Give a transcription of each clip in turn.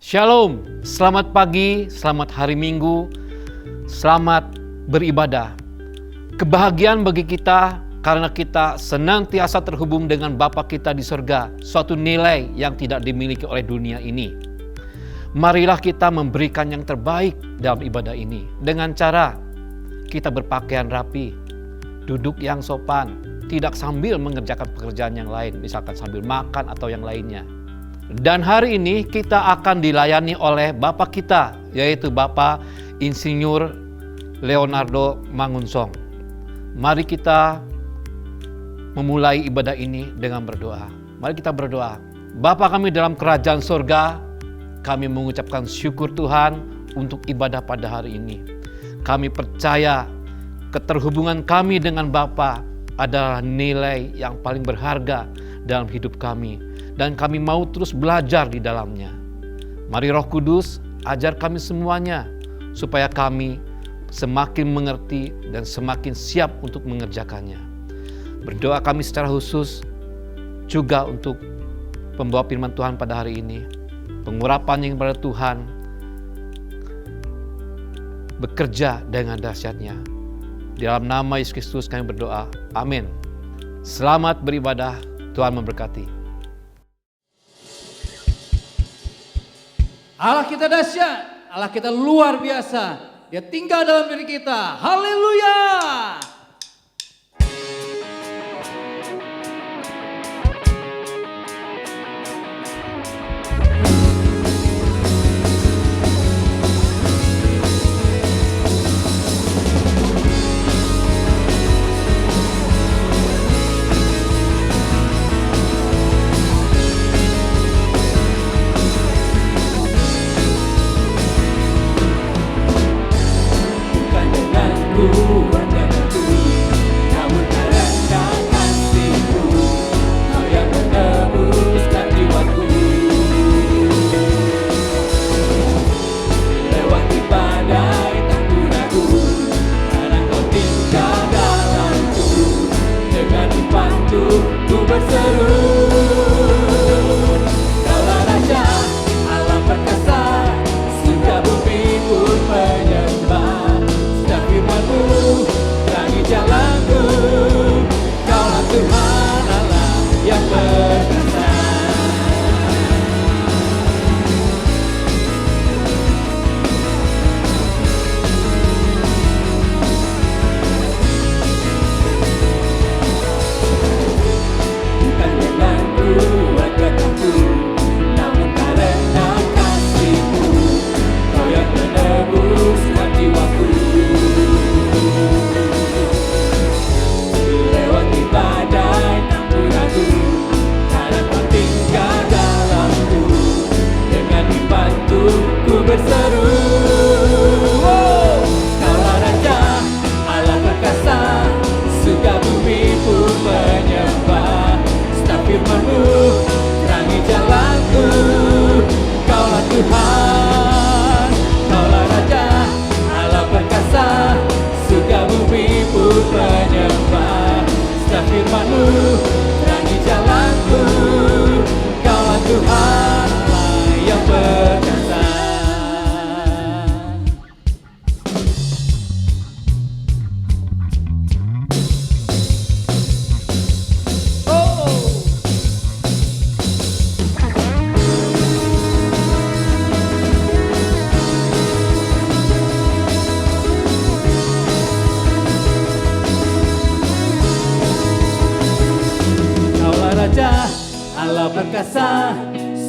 Shalom, selamat pagi, selamat hari Minggu, selamat beribadah. Kebahagiaan bagi kita karena kita senantiasa terhubung dengan Bapa kita di surga, suatu nilai yang tidak dimiliki oleh dunia ini. Marilah kita memberikan yang terbaik dalam ibadah ini dengan cara kita berpakaian rapi, duduk yang sopan, tidak sambil mengerjakan pekerjaan yang lain, misalkan sambil makan atau yang lainnya. Dan hari ini kita akan dilayani oleh Bapak kita, yaitu Bapak Insinyur Leonardo Mangunsong. Mari kita memulai ibadah ini dengan berdoa. Mari kita berdoa. Bapa kami dalam kerajaan surga, kami mengucapkan syukur Tuhan untuk ibadah pada hari ini. Kami percaya keterhubungan kami dengan Bapa adalah nilai yang paling berharga dalam hidup kami. Dan kami mau terus belajar di dalamnya. Mari Roh Kudus ajar kami semuanya supaya kami semakin mengerti dan semakin siap untuk mengerjakannya. Berdoa kami secara khusus juga untuk pembawa firman Tuhan pada hari ini. Pengurapan yang kepada Tuhan bekerja dengan dahsyatnya. Di dalam nama Yesus Kristus kami berdoa. Amin. Selamat beribadah. Tuhan memberkati. Allah kita dahsyat, Allah kita luar biasa. Dia tinggal dalam diri kita. Haleluya. Allah perkasa,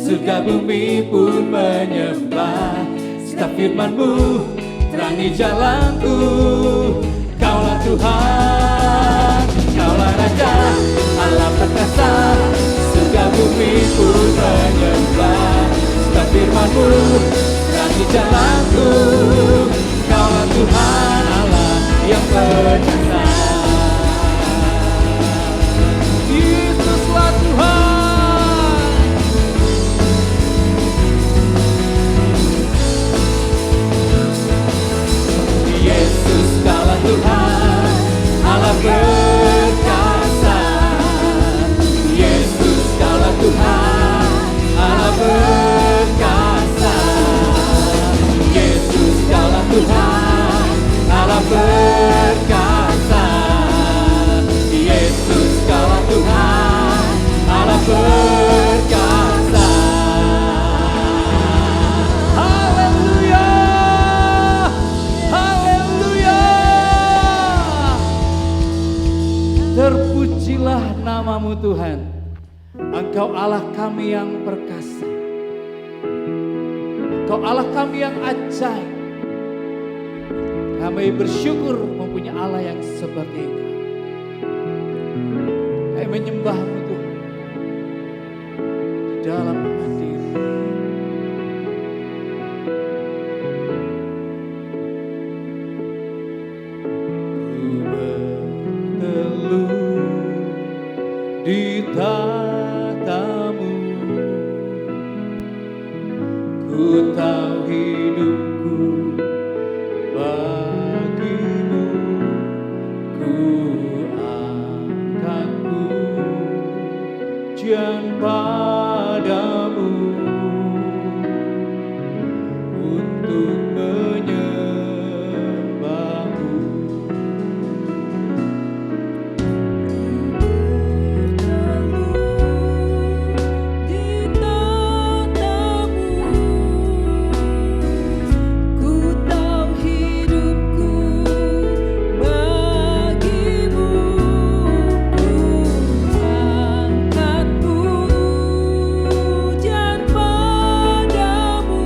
surga bumi pun menyembah. Setiap firman-Mu terangi jalanku. Kaulah Tuhan, Kaulah Raja, Allah perkasa, surga bumi pun menyembah. Setiap firman-Mu terangi jalanku. Kaulah Tuhan, Allah yang perkasa. Yesuslah Tuhan. Yesus kaulah Tuhan, Allah perkasa. Yesus kaulah Tuhan, Allah perkasa. Engkau Allah kami yang perkasa. Engkau Allah kami yang ajaib. Kami bersyukur mempunyai Allah yang seperti ini. Kami menyembah-Mu Tuhan di dalam hati-Mu. Ku berteduh di tata-Mu. Ku tahu hidupku bagi-Mu. Ku angkat pujian padamu untuk menyembah-Mu. Di tatamu, ku tahu hidupku bagimu. Ku angkat pujian padamu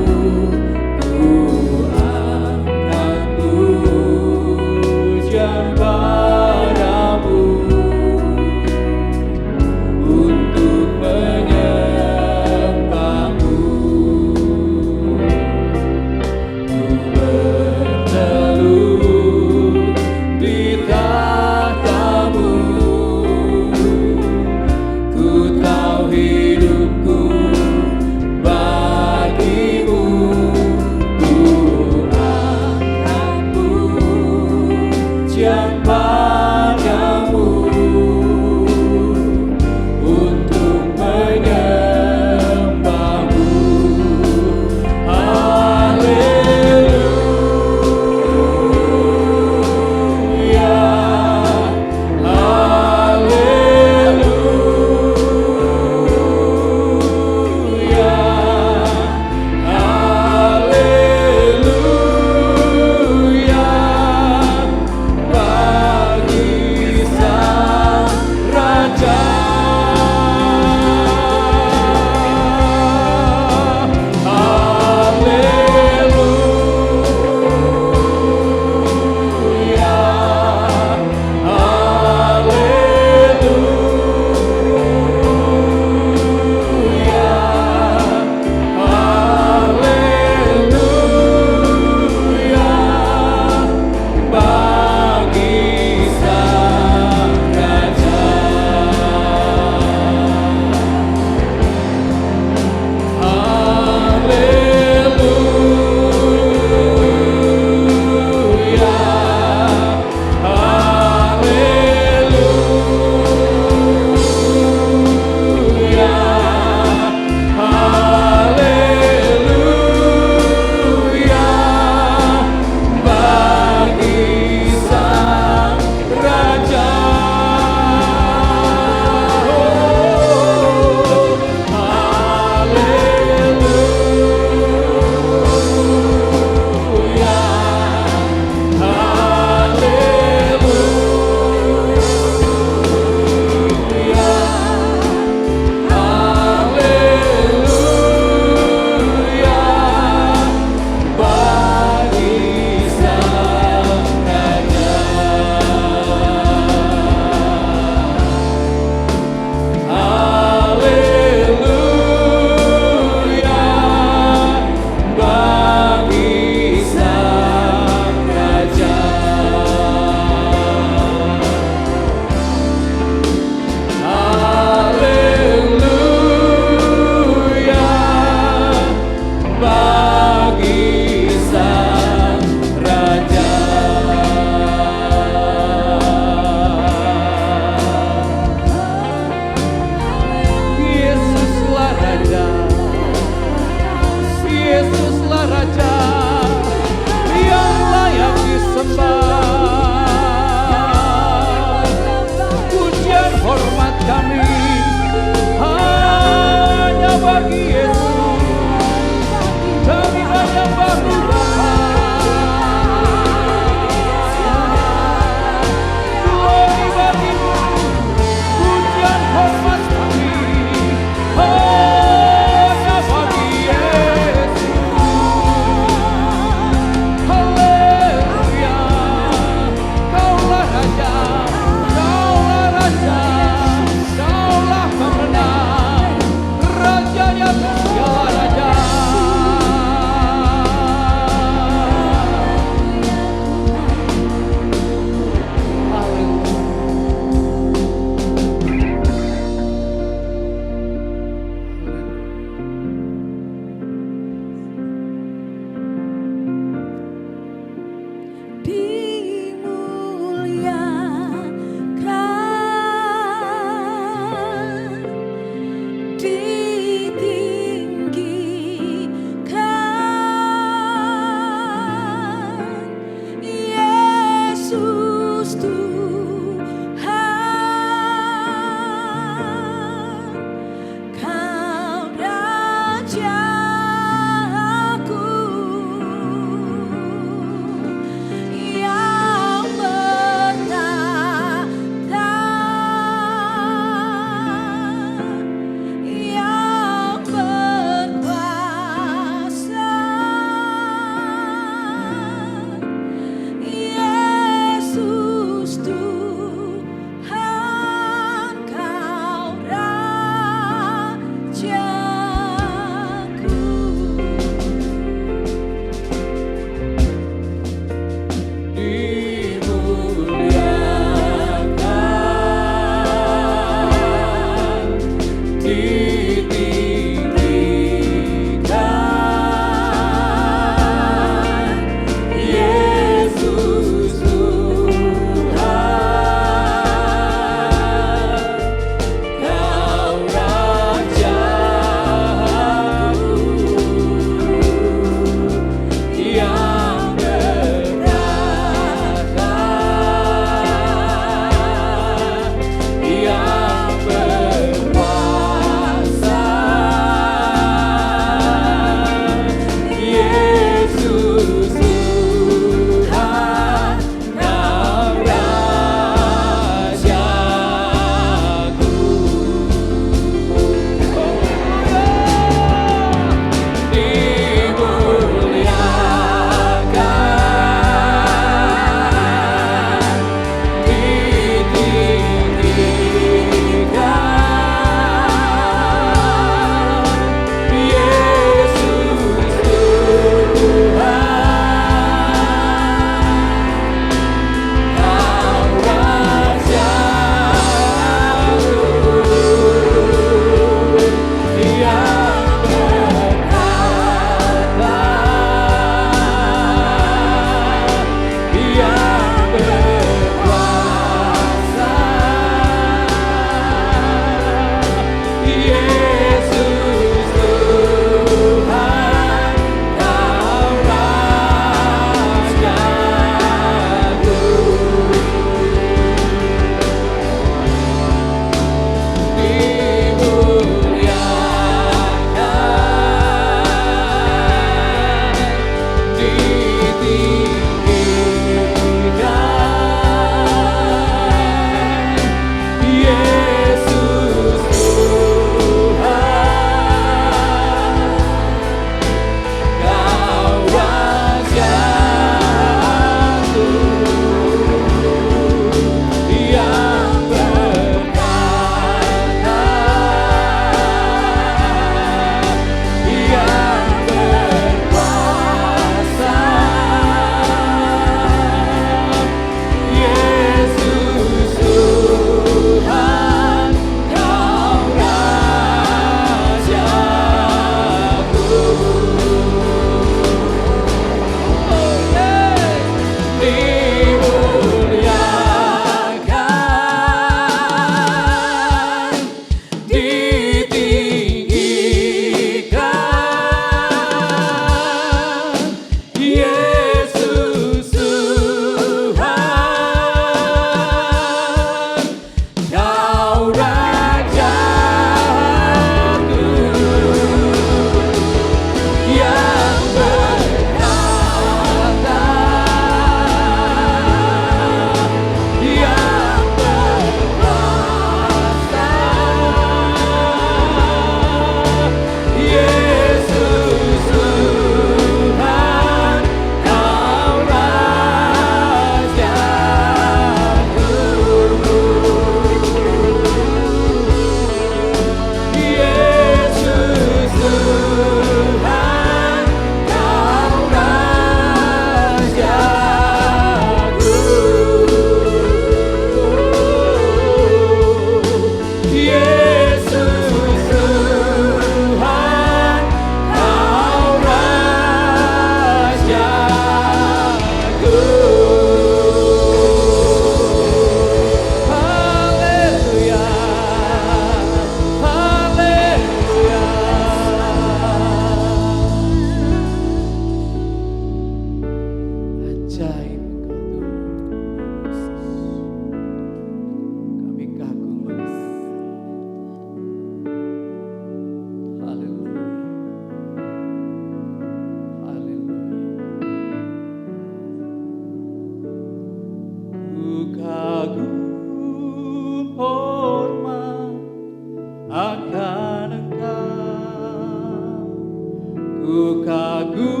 Ku kagum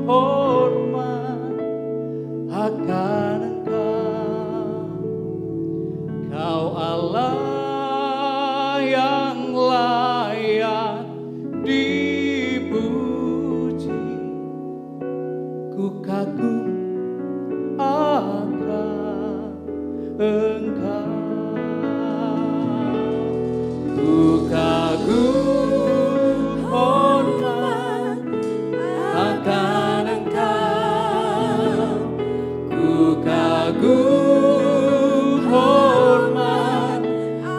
hormat akan Engkau, Kau Allah yang layak dipuji. Ku kagum akan Engkau. Ku kagum hormat akan Engkau. Ku kagum hormat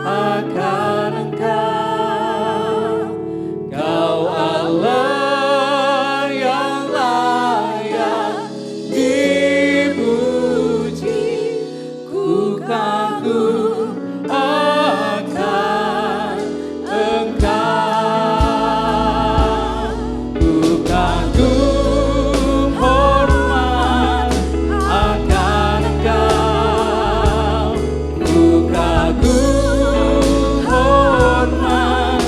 akan Engkau. Kau Allah yang layak dipuji. Ku kagum akan Engkau. Ku kagum hormat akan Engkau. Ku kagum hormat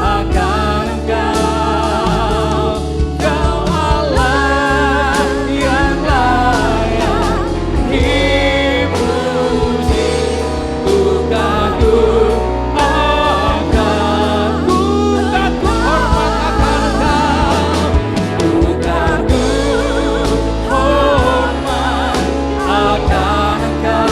akan Engkau. Kau Allah yang layak dipuji. Ku kagum akan, ku kagum hormat akan Engkau. Ku kagum hormat akan Engkau.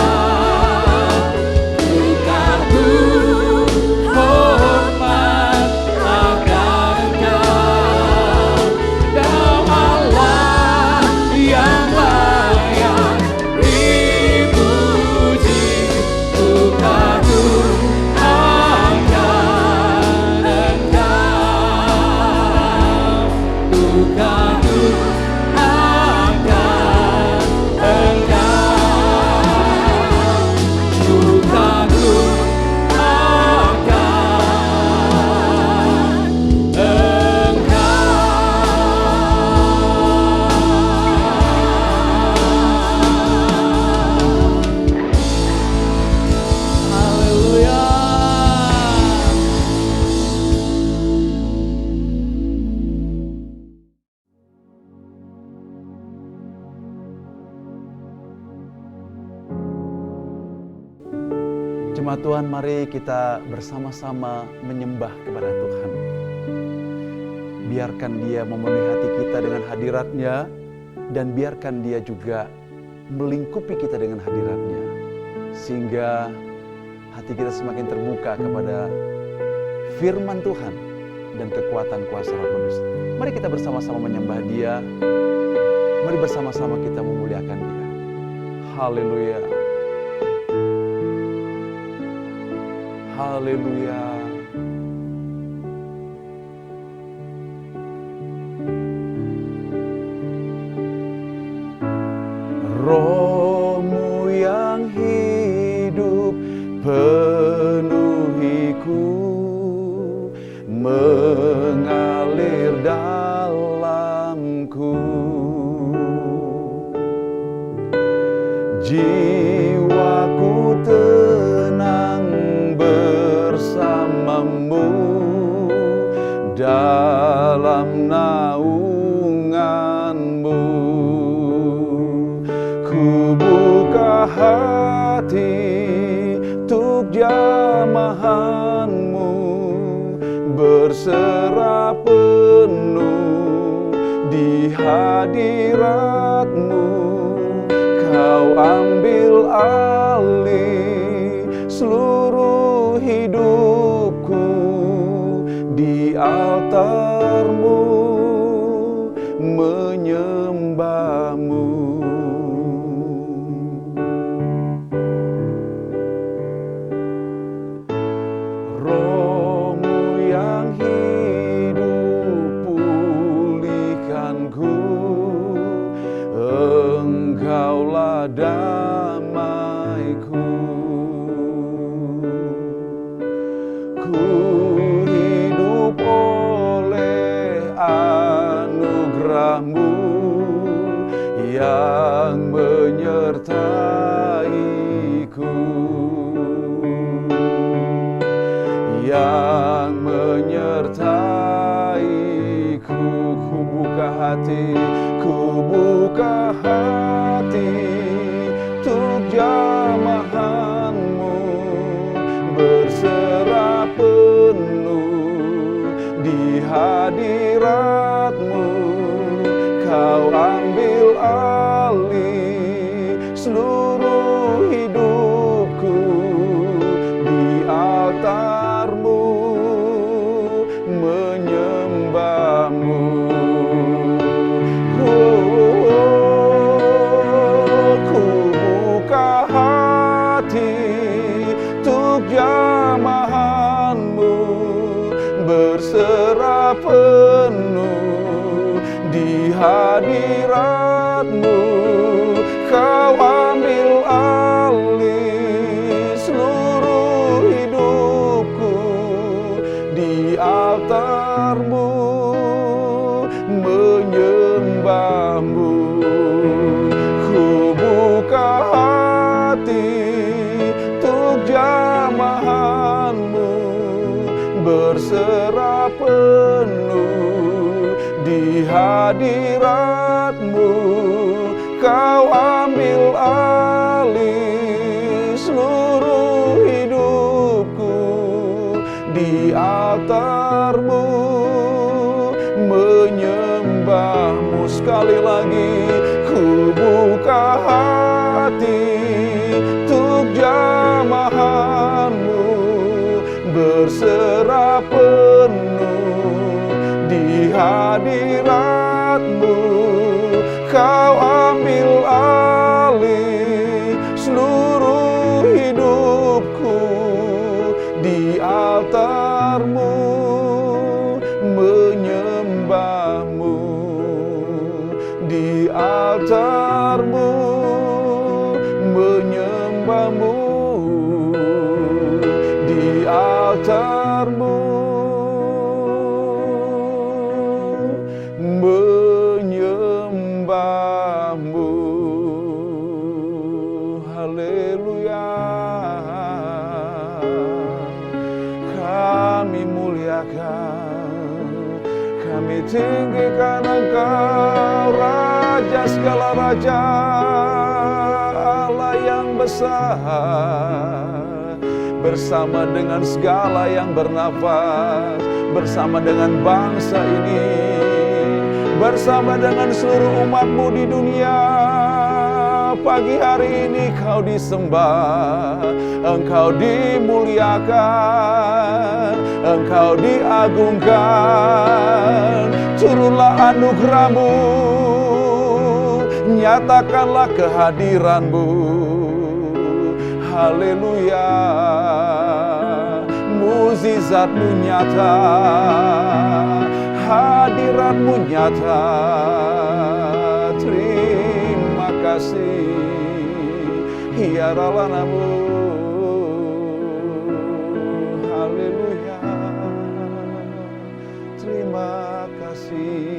Ku kagum hormat akan Engkau. Kau Allah yang layak dipuji. Ku kagum akan Engkau. Ku kagum akan Engkau. Ku kagum akan Engkau. Haleluya. Jemaat Tuhan, mari kita bersama-sama menyembah kepada Tuhan. Biarkan Dia memenuhi hati kita dengan hadirat-Nya, dan biarkan Dia juga melingkupi kita dengan hadirat-Nya, sehingga hati kita semakin terbuka kepada firman Tuhan dan kekuatan kuasa Roh Kudus. Mari kita bersama-sama menyembah Dia. Mari bersama-sama kita memuliakan Dia. Haleluya. Haleluya. Roh-Mu yang hidup penuhiku, mengalir dalamku. Jiwaku tenang bersamamu dalam naunganmu. Ku buka hati untuk jamahanmu, berserah penuh di hadiratmu. Kau ambil alih seluruh hidupku, di altarmu menyembahmu. Roh-Mu yang hidup pulihkanku, Engkaulah damaiku. Ku hidup oleh anugerah-Mu yang menyertaiku, yang menyertaiku. Ku buka hati, ku buka hati untuk jamahanmu, berserah penuh di hadiratmu. Kau ambil alih hadirat-Mu, Kau ambil alih seluruh hidupku di altar-Mu, menyembah-Mu. Ku buka hati untuk jamahan-Mu, berserah penuh di hadirat-Mu. Kau ambil alih seluruh hidupku di altar-Mu, menyembah-Mu. Sekali lagi, ku buka hati untuk jamahan-Mu, berserah penuh di hadirat-Mu. Kau ambil alih seluruh hidupku di altar-Mu, menyembah-Mu di altar-Mu, menyembah-Mu di altar-Mu, menyembah-Mu. Haleluya. Kami muliakan, kami tinggikan Engkau, Raja segala raja, Allah yang besar. Bersama dengan segala yang bernafas, bersama dengan bangsa ini, bersama dengan seluruh umat-Mu di dunia, pagi hari ini Kau disembah, Engkau dimuliakan, Engkau diagungkan. Turunlah anugerah-Mu, nyatakanlah kehadiran-Mu. Haleluya. Mukjizat-Mu nyata, hadirat-Mu nyata. Terima kasih ya Ralanamu. Haleluya. Terima kasih.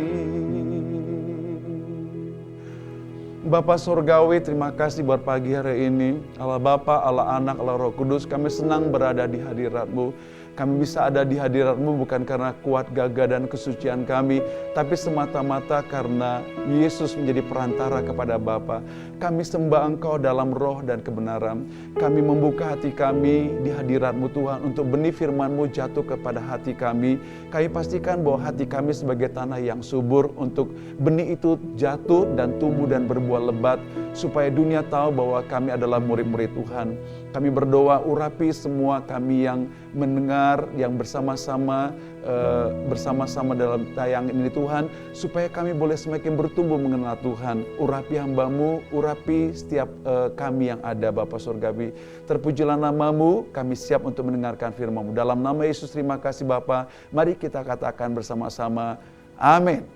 Bapa Surgawi, terima kasih buat pagi hari ini. Allah Bapa, Allah Anak, Allah Roh Kudus, kami senang berada di hadirat-Mu. Kami bisa ada di hadirat-Mu bukan karena kuat gagah dan kesucian kami, tapi semata-mata karena Yesus menjadi perantara kepada Bapa. Kami sembah Engkau dalam roh dan kebenaran. Kami membuka hati kami di hadirat-Mu Tuhan, untuk benih firman-Mu jatuh kepada hati kami. Kami pastikan bahwa hati kami sebagai tanah yang subur, untuk benih itu jatuh dan tumbuh dan berbuah lebat, supaya dunia tahu bahwa kami adalah murid-murid Tuhan. Kami berdoa, urapi semua kami yang mendengar, yang bersama-sama dalam tayangan ini Tuhan, supaya kami boleh semakin bertumbuh mengenal Tuhan. Urapi hamba-Mu, urapi setiap kami yang ada, Bapa Surgawi. Terpujilah nama-Mu, kami siap untuk mendengarkan firman-Mu. Dalam nama Yesus, terima kasih Bapa. Mari kita katakan bersama-sama, amin.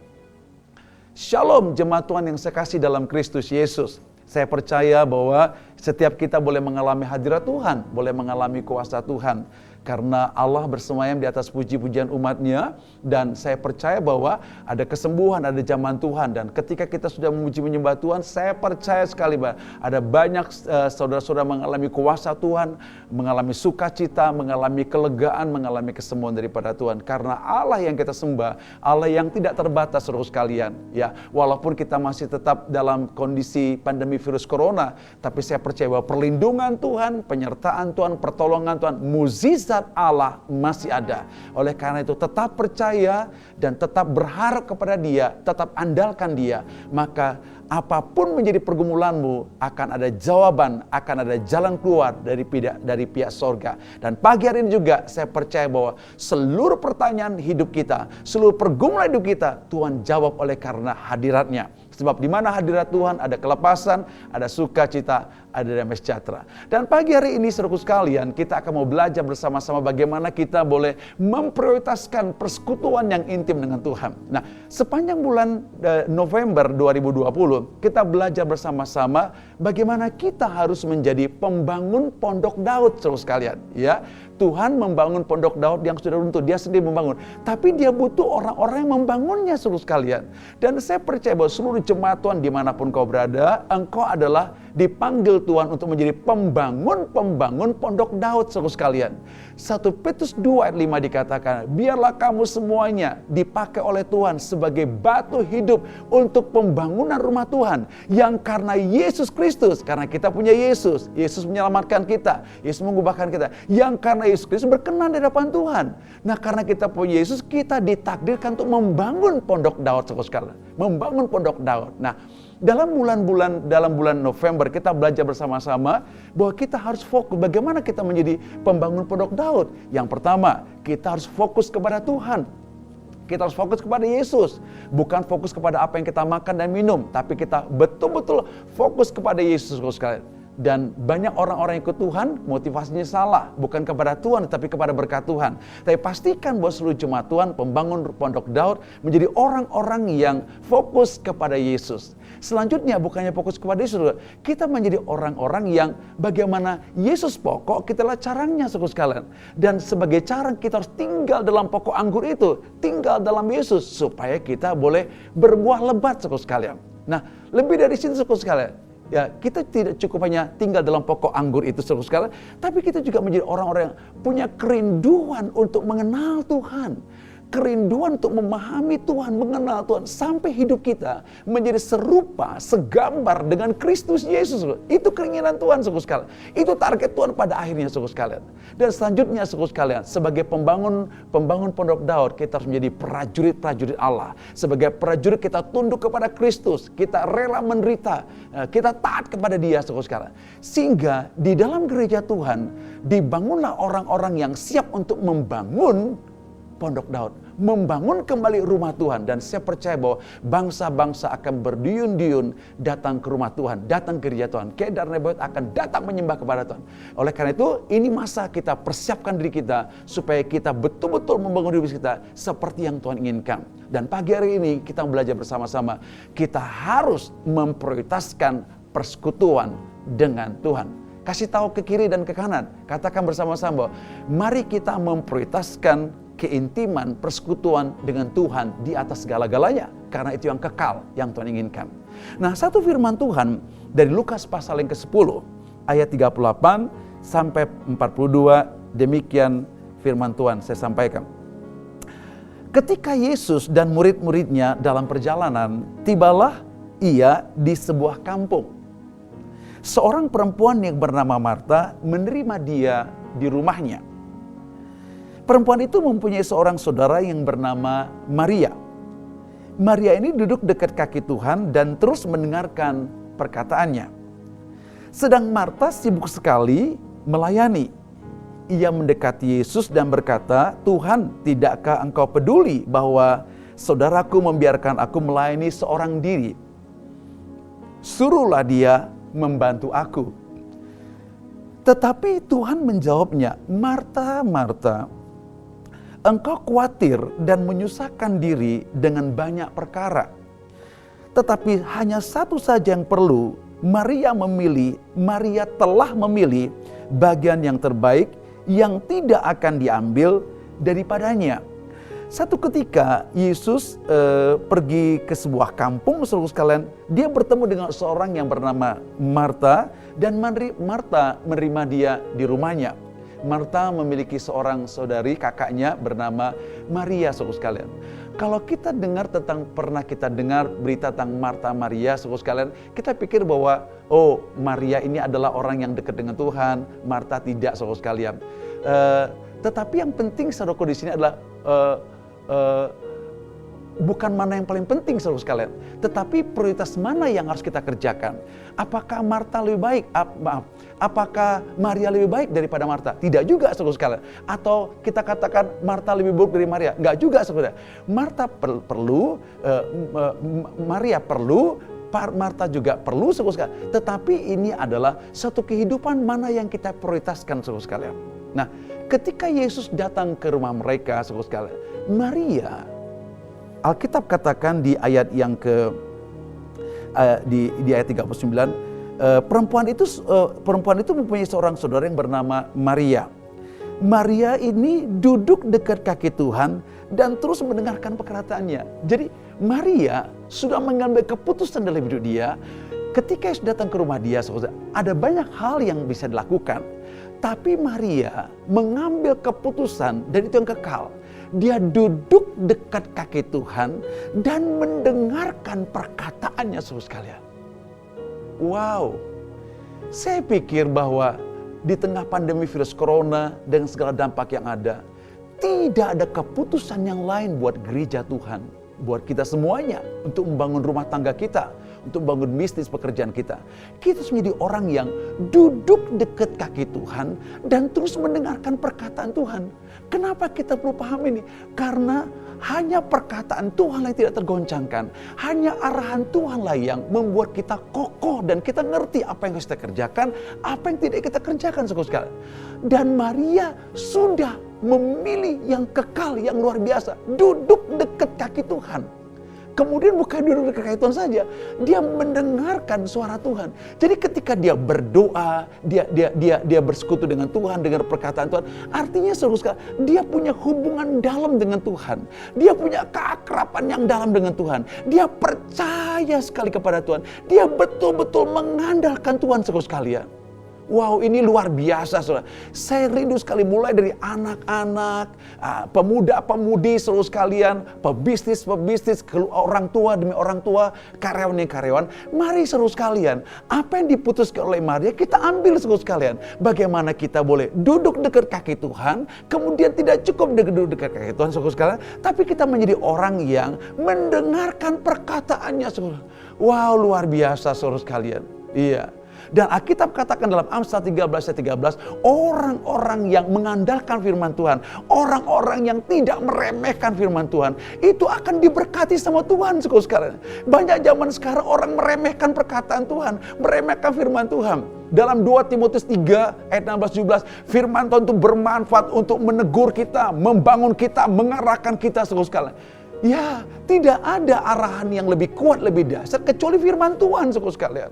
Shalom jemaat Tuhan yang saya kasih dalam Kristus Yesus. Saya percaya bahwa setiap kita boleh mengalami hadirat Tuhan, boleh mengalami kuasa Tuhan. Karena Allah bersemayam di atas puji-pujian umat-Nya, dan saya percaya bahwa ada kesembuhan, ada zaman Tuhan. Dan ketika kita sudah memuji menyembah Tuhan, saya percaya sekali bahwa ada banyak saudara-saudara mengalami kuasa Tuhan, mengalami sukacita, mengalami kelegaan, mengalami kesembuhan daripada Tuhan. Karena Allah yang kita sembah, Allah yang tidak terbatas, saudara sekalian. Ya, walaupun kita masih tetap dalam kondisi pandemi virus corona, tapi saya percaya bahwa perlindungan Tuhan, penyertaan Tuhan, pertolongan Tuhan, mukjizat Allah masih ada. Oleh karena itu tetap percaya dan tetap berharap kepada Dia, tetap andalkan Dia. Maka apapun menjadi pergumulanmu, akan ada jawaban, akan ada jalan keluar dari pihak sorga. Dan pagi hari ini juga saya percaya bahwa seluruh pertanyaan hidup kita, seluruh pergumulan hidup kita, Tuhan jawab oleh karena hadirat-Nya. Sebab di mana hadirat Tuhan ada kelepasan, ada sukacita, ada damai sejahtera. Dan pagi hari ini saudaraku sekalian, kita akan mau belajar bersama-sama bagaimana kita boleh memprioritaskan persekutuan yang intim dengan Tuhan. Nah, sepanjang bulan November 2020, kita belajar bersama-sama bagaimana kita harus menjadi pembangun pondok Daud, saudara sekalian. Ya, Tuhan membangun pondok Daud yang sudah runtuh, dia sendiri membangun. Tapi dia butuh orang-orang yang membangunnya, saudara sekalian. Dan saya percaya bahwa seluruh jemaat Tuhan dimanapun kau berada, engkau adalah dipanggil Tuhan untuk menjadi pembangun pondok Daud, saudara sekalian. 1 Petrus 2 ayat 5 dikatakan, biarlah kamu semuanya dipakai oleh Tuhan sebagai batu hidup untuk pembangunan rumah Tuhan. Yang karena Yesus Kristus, karena kita punya Yesus, Yesus menyelamatkan kita, Yesus mengubahkan kita. Yang karena Yesus Kristus berkenan di hadapan Tuhan. Nah, karena kita punya Yesus, kita ditakdirkan untuk membangun pondok Daud, saudara sekalian. Membangun pondok Daud. Nah, dalam bulan November kita belajar bersama-sama bahwa kita harus fokus bagaimana kita menjadi pembangun pondok Daud. Yang pertama, kita harus fokus kepada Tuhan. Kita harus fokus kepada Yesus. Bukan fokus kepada apa yang kita makan dan minum, tapi kita betul-betul fokus kepada Yesus, saudara sekalian. Dan banyak orang-orang yang ikut Tuhan, motivasinya salah. Bukan kepada Tuhan, tapi kepada berkat Tuhan. Tapi pastikan bahwa seluruh jemaat Tuhan, pembangun pondok Daud, menjadi orang-orang yang fokus kepada Yesus. Selanjutnya, bukannya fokus kepada Yesus, kita menjadi orang-orang yang bagaimana Yesus pokok, kitalah caranya, saudara sekalian. Dan sebagai cara kita harus tinggal dalam pokok anggur itu, tinggal dalam Yesus, supaya kita boleh berbuah lebat, saudara sekalian. Nah, lebih dari situ, saudara sekalian. Ya, kita tidak cukup hanya tinggal dalam pokok anggur itu, saudara sekalian, tapi kita juga menjadi orang-orang yang punya kerinduan untuk mengenal Tuhan. Kerinduan untuk memahami Tuhan, mengenal Tuhan, sampai hidup kita menjadi serupa, segambar dengan Kristus Yesus. Itu keinginan Tuhan, saudara sekalian. Itu target Tuhan pada akhirnya, saudara sekalian. Dan selanjutnya, saudara sekalian, sebagai pembangun pondok Daud, kita harus menjadi prajurit-prajurit Allah. Sebagai prajurit kita tunduk kepada Kristus, kita rela menderita, kita taat kepada Dia, saudara sekalian. Sehingga di dalam gereja Tuhan dibangunlah orang-orang yang siap untuk membangun pondok Daud, membangun kembali rumah Tuhan. Dan saya percaya bahwa bangsa-bangsa akan berduyun-duyun datang ke rumah Tuhan, datang ke gereja Tuhan. Kedar Nebaioth akan datang menyembah kepada Tuhan. Oleh karena itu, ini masa kita persiapkan diri kita supaya kita betul-betul membangun diri kita seperti yang Tuhan inginkan. Dan pagi hari ini kita belajar bersama-sama, kita harus memprioritaskan persekutuan dengan Tuhan. Kasih tahu ke kiri dan ke kanan, katakan bersama-sama, mari kita memprioritaskan keintiman, persekutuan dengan Tuhan di atas segala-galanya. Karena itu yang kekal, yang Tuhan inginkan. Nah, satu firman Tuhan dari Lukas pasal yang ke-10, ayat 38 sampai 42, demikian firman Tuhan saya sampaikan. Ketika Yesus dan murid-muridnya dalam perjalanan, tibalah ia di sebuah kampung. Seorang perempuan yang bernama Marta menerima dia di rumahnya. Perempuan itu mempunyai seorang saudara yang bernama Maria. Maria ini duduk dekat kaki Tuhan dan terus mendengarkan perkataannya. Sedang Marta sibuk sekali melayani. Ia mendekati Yesus dan berkata, Tuhan, tidakkah engkau peduli bahwa saudaraku membiarkan aku melayani seorang diri? Suruhlah dia membantu aku. Tetapi Tuhan menjawabnya, Marta, Marta, engkau khawatir dan menyusahkan diri dengan banyak perkara. Tetapi hanya satu saja yang perlu. Maria telah memilih bagian yang terbaik yang tidak akan diambil daripadanya. Satu ketika Yesus pergi ke sebuah kampung, saudara sekalian, dia bertemu dengan seorang yang bernama Marta dan Marta menerima dia di rumahnya. Marta memiliki seorang saudari kakaknya bernama Maria, saudara sekalian. Kalau kita pernah kita dengar berita tentang Marta Maria, saudara sekalian, kita pikir bahwa Maria ini adalah orang yang dekat dengan Tuhan, Marta tidak, saudara sekalian. Tetapi yang penting saudaraku di sini adalah bukan mana yang paling penting, saudara sekalian, tetapi prioritas mana yang harus kita kerjakan. Apakah Marta lebih baik? Apakah Maria lebih baik daripada Marta? Tidak juga, saudara sekalian. Atau kita katakan Marta lebih buruk dari Maria? Enggak juga, saudara. Maria perlu Marta juga perlu saudara sekalian. Tetapi ini adalah satu kehidupan mana yang kita prioritaskan saudara sekalian. Nah, ketika Yesus datang ke rumah mereka saudara sekalian, Maria, Alkitab katakan di ayat yang di ayat 39, perempuan itu mempunyai seorang saudara yang bernama Maria. Maria ini duduk dekat kaki Tuhan dan terus mendengarkan perkataannya. Jadi Maria sudah mengambil keputusan dalam hidup dia. Ketika Yesus datang ke rumah dia, saudara, ada banyak hal yang bisa dilakukan. Tapi Maria mengambil keputusan dan itu yang kekal. Dia duduk dekat kaki Tuhan dan mendengarkan perkataannya, saudara sekalian. Wow, saya pikir bahwa di tengah pandemi virus corona dengan segala dampak yang ada, tidak ada keputusan yang lain buat gereja Tuhan, buat kita semuanya untuk membangun rumah tangga kita, untuk membangun bisnis pekerjaan kita. Kita harus menjadi orang yang duduk dekat kaki Tuhan dan terus mendengarkan perkataan Tuhan. Kenapa kita perlu paham ini? Karena hanya perkataan Tuhan yang tidak tergoncangkan. Hanya arahan Tuhanlah yang membuat kita kokoh dan kita ngerti apa yang harus kita kerjakan, apa yang tidak kita kerjakan saudara sekalian. Dan Maria sudah memilih yang kekal, yang luar biasa. Duduk dekat kaki Tuhan. Kemudian bukan duduk dekat kaki Tuhan saja, dia mendengarkan suara Tuhan. Jadi ketika dia berdoa, dia bersekutu dengan Tuhan, dengar perkataan Tuhan. Artinya saudara, dia punya hubungan dalam dengan Tuhan. Dia punya keakraban yang dalam dengan Tuhan. Dia percaya sekali kepada Tuhan. Dia betul-betul mengandalkan Tuhan saudara sekalian. Wow, ini luar biasa saudara. Saya rindu sekali mulai dari anak-anak, pemuda-pemudi saudara sekalian, pebisnis, orang tua demi orang tua, karyawan demi karyawan. Mari saudara sekalian, apa yang diputuskan oleh Maria kita ambil saudara sekalian. Bagaimana kita boleh duduk dekat kaki Tuhan, kemudian tidak cukup duduk dekat kaki Tuhan saudara sekalian, tapi kita menjadi orang yang mendengarkan perkataannya saudara. Wow, luar biasa saudara sekalian. Iya. Dan Alkitab katakan dalam Amsal 13 ayat 13, orang-orang yang mengandalkan firman Tuhan, orang-orang yang tidak meremehkan firman Tuhan, itu akan diberkati sama Tuhan saudara sekalian. Banyak zaman sekarang orang meremehkan perkataan Tuhan, meremehkan firman Tuhan. Dalam 2 Timotius 3 ayat 16-17, firman Tuhan itu bermanfaat untuk menegur kita, membangun kita, mengarahkan kita saudara sekalian. Ya, tidak ada arahan yang lebih kuat, lebih dasar kecuali firman Tuhan saudara sekalian.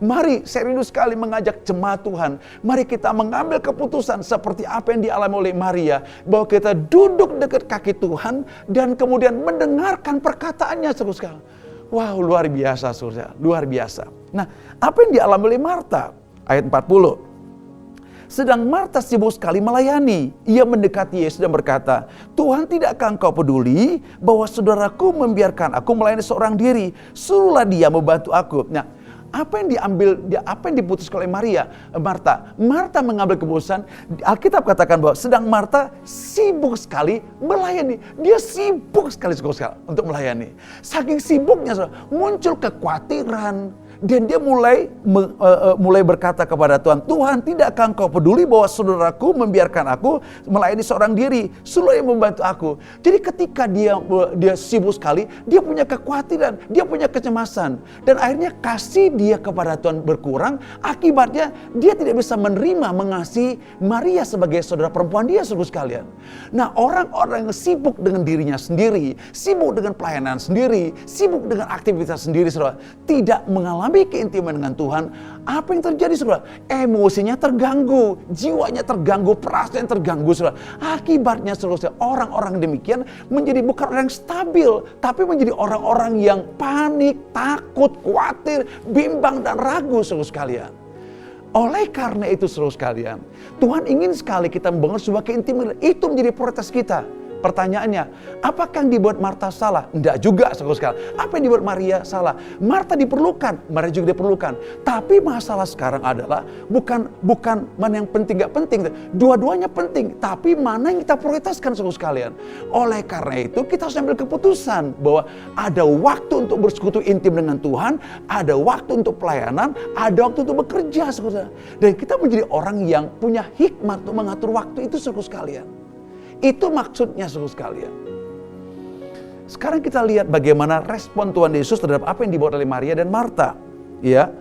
Mari, saya rindu sekali mengajak jemaat Tuhan. Mari kita mengambil keputusan seperti apa yang dialami oleh Maria. Bahwa kita duduk dekat kaki Tuhan dan kemudian mendengarkan perkataannya saudara sekalian. Wow, luar biasa saudara, luar biasa. Nah, apa yang dialami oleh Marta? Ayat 40. Sedang Marta sibuk sekali melayani. Ia mendekati Yesus dan berkata, Tuhan, tidakkah engkau peduli bahwa saudaraku membiarkan aku melayani seorang diri? Suruhlah dia membantu aku. Nah, apa yang diputuskan oleh Marta? Marta mengambil keputusan. Alkitab katakan bahwa sedang Marta sibuk sekali melayani. Dia sibuk sekali untuk melayani. Saking sibuknya muncul kekhawatiran. Dan dia mulai berkata kepada Tuhan, Tuhan, tidakkah engkau peduli bahwa saudaraku membiarkan aku melayani seorang diri? Suruh yang membantu aku. Jadi ketika dia sibuk sekali, dia punya kekhawatiran, dia punya kecemasan. Dan akhirnya kasih dia kepada Tuhan berkurang. Akibatnya dia tidak bisa menerima, mengasihi Maria sebagai saudara perempuan dia saudara sekalian. Nah, orang-orang yang sibuk dengan dirinya sendiri, sibuk dengan pelayanan sendiri, sibuk dengan aktivitas sendiri, saudara, tidak mengalami keintiman dengan Tuhan. Apa yang terjadi saudara? Emosinya terganggu, jiwanya terganggu, perasaannya terganggu saudara. Akibatnya saudara, orang-orang demikian menjadi bukan orang yang stabil, tapi menjadi orang-orang yang panik, takut, khawatir, bimbang dan ragu saudara sekalian. Oleh karena itu saudara sekalian, Tuhan ingin sekali kita membangun sebuah keintiman. Itu menjadi prioritas kita. Pertanyaannya, apakah yang dibuat Marta salah? Enggak juga, saudara sekalian. Apa yang dibuat Maria salah? Marta diperlukan, Maria juga diperlukan. Tapi masalah sekarang adalah bukan mana yang penting, enggak penting. Dua-duanya penting, tapi mana yang kita prioritaskan, saudara sekalian. Oleh karena itu, kita harus ambil keputusan bahwa ada waktu untuk bersekutu intim dengan Tuhan, ada waktu untuk pelayanan, ada waktu untuk bekerja, saudara. Dan kita menjadi orang yang punya hikmat untuk mengatur waktu itu, saudara sekalian. Itu maksudnya saudara sekalian. Sekarang kita lihat bagaimana respon Tuhan Yesus terhadap apa yang dibuat oleh Maria dan Marta. Ya,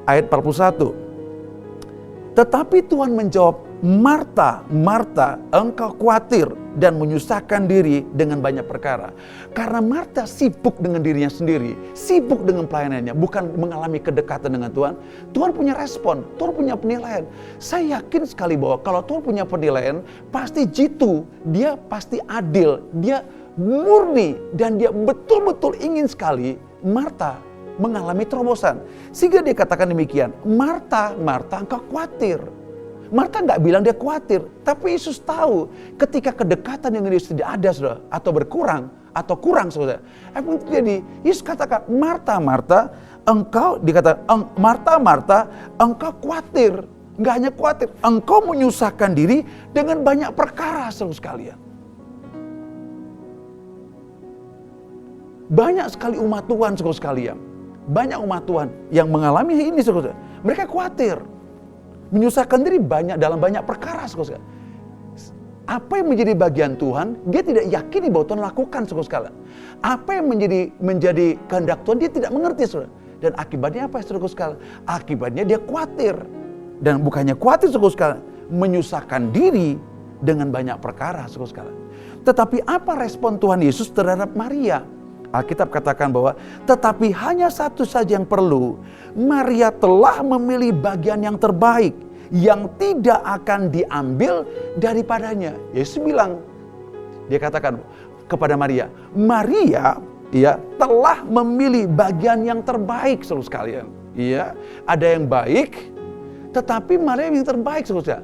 ayat 41. Tetapi Tuhan menjawab, Marta, Marta, engkau khawatir dan menyusahkan diri dengan banyak perkara. Karena Marta sibuk dengan dirinya sendiri, sibuk dengan pelayanannya, bukan mengalami kedekatan dengan Tuhan. Tuhan punya respon, Tuhan punya penilaian. Saya yakin sekali bahwa kalau Tuhan punya penilaian, pasti jitu, dia pasti adil, dia murni, dan dia betul-betul ingin sekali Marta mengalami terobosan. Sehingga dia katakan demikian, Marta, Marta, engkau khawatir. Marta nggak bilang dia khawatir, tapi Yesus tahu ketika kedekatan dengan Yesus tidak ada, saudara, atau berkurang, atau kurang, saudara. Apa yang terjadi? Yesus katakan, Marta, Marta, engkau, dikatakan, Marta, Marta, engkau khawatir. Nggak hanya khawatir, engkau menyusahkan diri dengan banyak perkara, saudara sekalian. Banyak sekali umat Tuhan, saudara sekalian. Banyak umat Tuhan yang mengalami ini, saudara. Mereka khawatir. Menyusahkan diri dalam banyak perkara, saudara. Apa yang menjadi bagian Tuhan, dia tidak yakini bahwa Tuhan lakukan, saudara. Apa yang menjadi kehendak Tuhan, dia tidak mengerti, saudara. Dan akibatnya apa, saudara? Akibatnya dia khawatir. Dan bukannya khawatir, saudara, menyusahkan diri dengan banyak perkara, saudara. Tetapi apa respon Tuhan Yesus terhadap Maria? Alkitab katakan bahwa tetapi hanya satu saja yang perlu. Maria telah memilih bagian yang terbaik yang tidak akan diambil daripadanya. Yesus bilang, dia katakan kepada Maria, Maria ya telah memilih bagian yang terbaik, saudara sekalian. Iya, ada yang baik, tetapi Maria yang terbaik, saudara.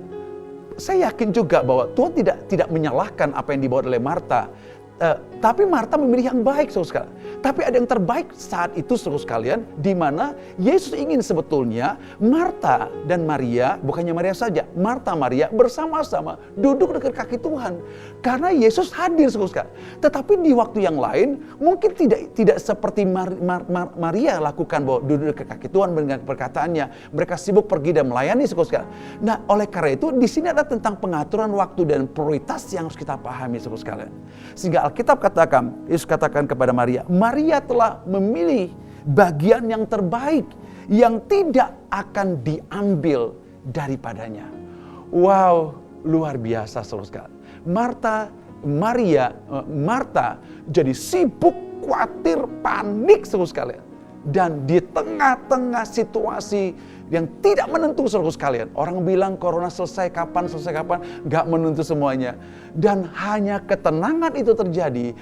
Saya yakin juga bahwa Tuhan tidak menyalahkan apa yang dibawa oleh Marta. Tapi Marta memilih yang baik, saudara sekalian. Tapi ada yang terbaik saat itu, saudara sekalian, di mana Yesus ingin sebetulnya Marta dan Maria, bukannya Maria saja, Marta Maria bersama-sama duduk dekat kaki Tuhan. Karena Yesus hadir, saudara sekalian. Tetapi di waktu yang lain, mungkin tidak seperti Maria lakukan, bahwa duduk dekat kaki Tuhan dengan perkataannya. Mereka sibuk pergi dan melayani, saudara sekalian. Nah, oleh karena itu, di sini ada tentang pengaturan waktu dan prioritas yang harus kita pahami, saudara sekalian. Sehingga Alkitab katakan, Yesus katakan kepada Maria, Maria telah memilih bagian yang terbaik yang tidak akan diambil daripadanya. Wow, luar biasa, saudara. Marta jadi sibuk, khawatir, panik, saudara sekalian. Dan di tengah-tengah situasi yang tidak menentu, saudara sekalian. Orang bilang corona selesai kapan, nggak menentu semuanya. Dan hanya ketenangan itu terjadi,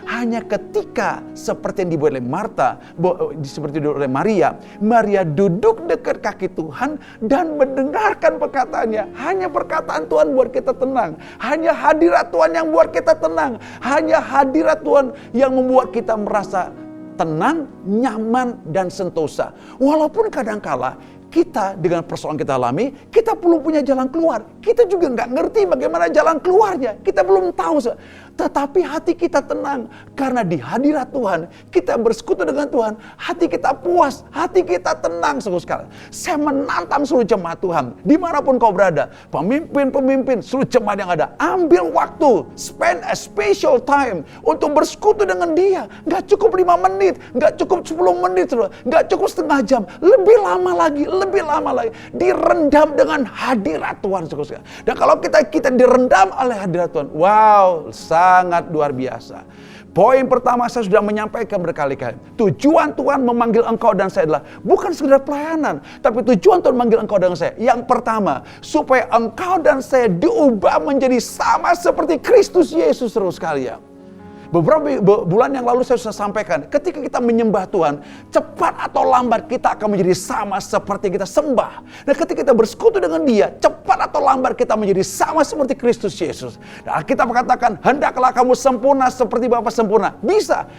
hanya ketika seperti yang dibuat oleh Marta, seperti dibuat oleh Maria. Maria duduk dekat kaki Tuhan dan mendengarkan perkataannya. Hanya perkataan Tuhan buat kita tenang. Hanya hadirat Tuhan yang buat kita tenang. Hanya hadirat Tuhan yang membuat kita merasa tenang, nyaman, dan sentosa. Walaupun kadangkala kita dengan persoalan kita alami, kita belum punya jalan keluar. Kita juga nggak ngerti bagaimana jalan keluarnya. Kita belum tahu. Tetapi hati kita tenang. Karena di hadirat Tuhan, kita bersekutu dengan Tuhan. Hati kita puas, hati kita tenang, saudara. Saya menantang seluruh jemaat Tuhan. Dimanapun kau berada, pemimpin, seluruh jemaat yang ada. Ambil waktu, spend a special time untuk bersekutu dengan dia. Nggak cukup 5 menit, nggak cukup 10 menit, saudara. Nggak cukup setengah jam. Lebih lama lagi. Direndam dengan hadirat Tuhan, saudara. Dan kalau kita direndam oleh hadirat Tuhan, wow, sangat luar biasa. Poin pertama saya sudah menyampaikan berkali-kali. Tujuan Tuhan memanggil engkau dan saya adalah bukan sekedar pelayanan, tapi tujuan Tuhan memanggil engkau dan saya. Yang pertama, supaya engkau dan saya diubah menjadi sama seperti Kristus Yesus, saudara sekalian. Beberapa bulan yang lalu saya sudah sampaikan, ketika kita menyembah Tuhan, cepat atau lambat kita akan menjadi sama seperti yang kita sembah. Dan ketika kita bersekutu dengan Dia, cepat atau lambat kita menjadi sama seperti Kristus Yesus. Dan kita mengatakan, hendaklah kamu sempurna seperti Bapa sempurna. Bisa,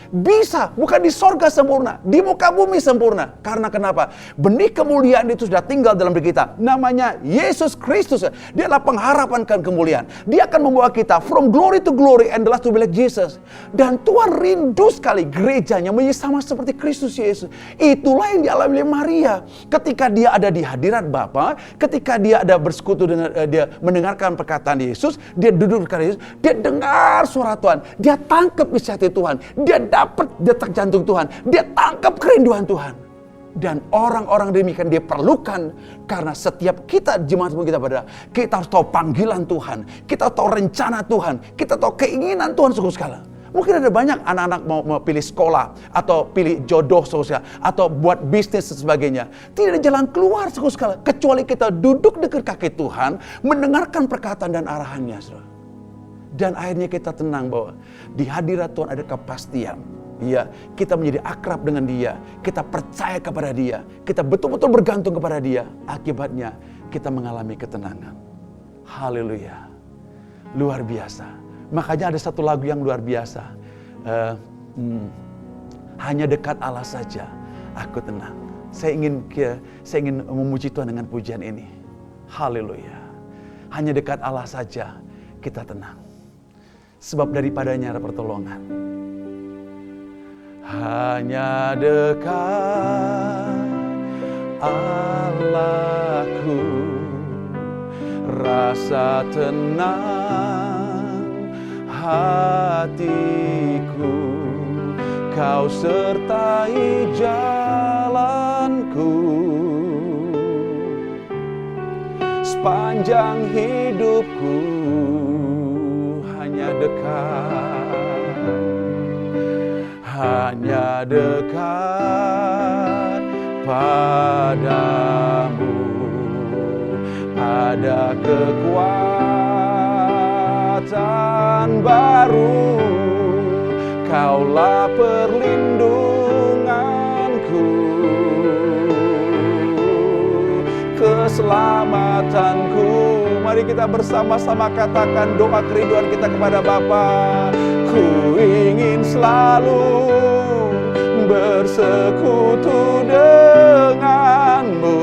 bukan di sorga sempurna, di muka bumi sempurna. Karena kenapa? Benih kemuliaan itu sudah tinggal dalam diri kita. Namanya Yesus Kristus. Dia adalah pengharapan kemuliaan. Dia akan membawa kita from glory to glory and the last to be like Jesus. Dan Tuhan rindu sekali gerejanya menjadi sama seperti Kristus Yesus. Itulah yang dialami oleh Maria. Ketika dia ada di hadirat Bapa, ketika dia ada bersekutu dengan dia mendengarkan perkataan Yesus, dia duduk dekat Yesus, dia dengar suara Tuhan, dia tangkap isi hati Tuhan, dia dapat detak jantung Tuhan, dia tangkap kerinduan Tuhan. Dan orang-orang demikian dia perlukan, karena setiap kita jemaat kita pada kita harus tahu panggilan Tuhan, kita tahu rencana Tuhan, kita tahu keinginan Tuhan sungguh sekali. Mungkin ada banyak anak-anak mau pilih sekolah atau pilih jodoh sosial atau buat bisnis dan sebagainya. Tidak ada jalan keluar sungguh sekali kecuali kita duduk dekat kaki Tuhan, mendengarkan perkataan dan arahannya, saudara. Dan akhirnya kita tenang bahwa di hadirat Tuhan ada kepastian. Ya, kita menjadi akrab dengan Dia, kita percaya kepada Dia, kita betul-betul bergantung kepada Dia. Akibatnya kita mengalami ketenangan. Haleluya, luar biasa. Makanya ada satu lagu yang luar biasa. Hanya dekat Allah saja aku tenang. Saya ingin memuji Tuhan dengan pujian ini. Haleluya. Hanya dekat Allah saja kita tenang. Sebab daripadanya ada pertolongan. Hanya dekat Allahku, rasa tenang hatiku, Kau sertai jalanku sepanjang hidupku. Hanya dekat, hanya dekat padamu ada kekuatan baru. Kaulah perlindunganku, keselamatanku. Mari kita bersama-sama katakan doa kerinduan kita kepada Bapa. Ku ingin selalu bersekutu denganmu,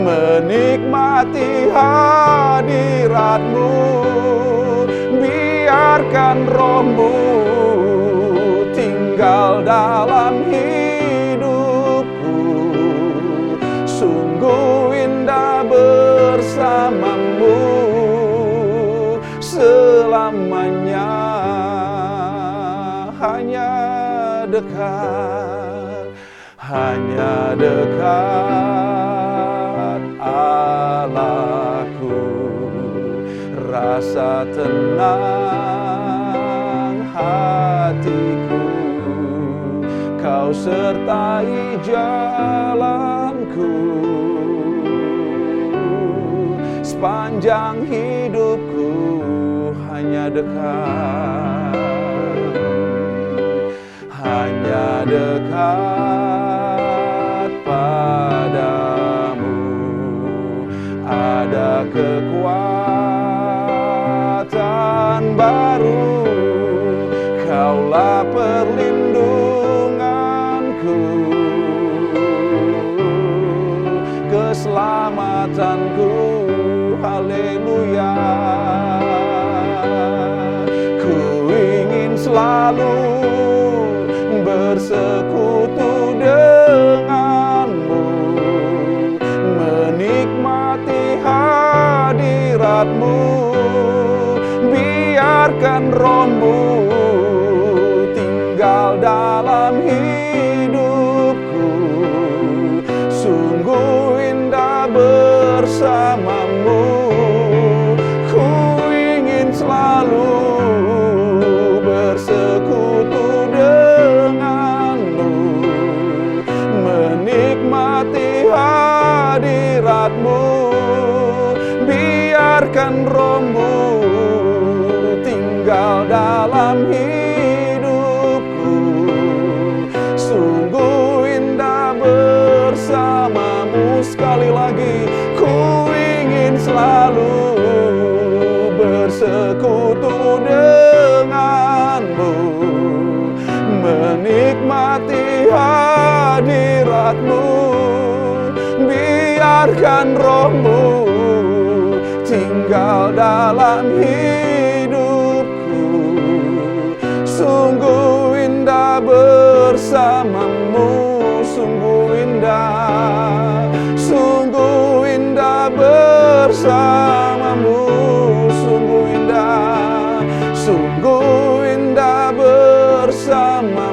menikmati hadiratmu. Biarkan rohmu tinggal dalam hidupku, sungguh indah bersamamu selamanya. Hanya dekat, hanya dekat Allahku, rasa tenang hatiku, Kau sertai jalanku sepanjang hidupku. Hanya dekat, hanya dekat padamu ada kekuatan baru. Kaulah perlindunganku, keselamatanku. Haleluya. Ku ingin selalu bersekutu denganmu, menikmati hadiratmu. Biarkan rohmu tinggal dalam hidupku, sungguh indah bersamamu. Ku ingin selalu bersekutu denganmu, menikmati hadiratmu. Biarkan rohmu tinggal dalam hidupku, sungguh indah bersamamu. Sekali lagi, ku ingin selalu bersekutu denganmu, menikmati hadiratmu. Biarkan rohmu tinggal dalam hidupku, indah bersamamu, sungguh indah, sungguh indah bersamamu, sungguh indah, sungguh indah bersamamu.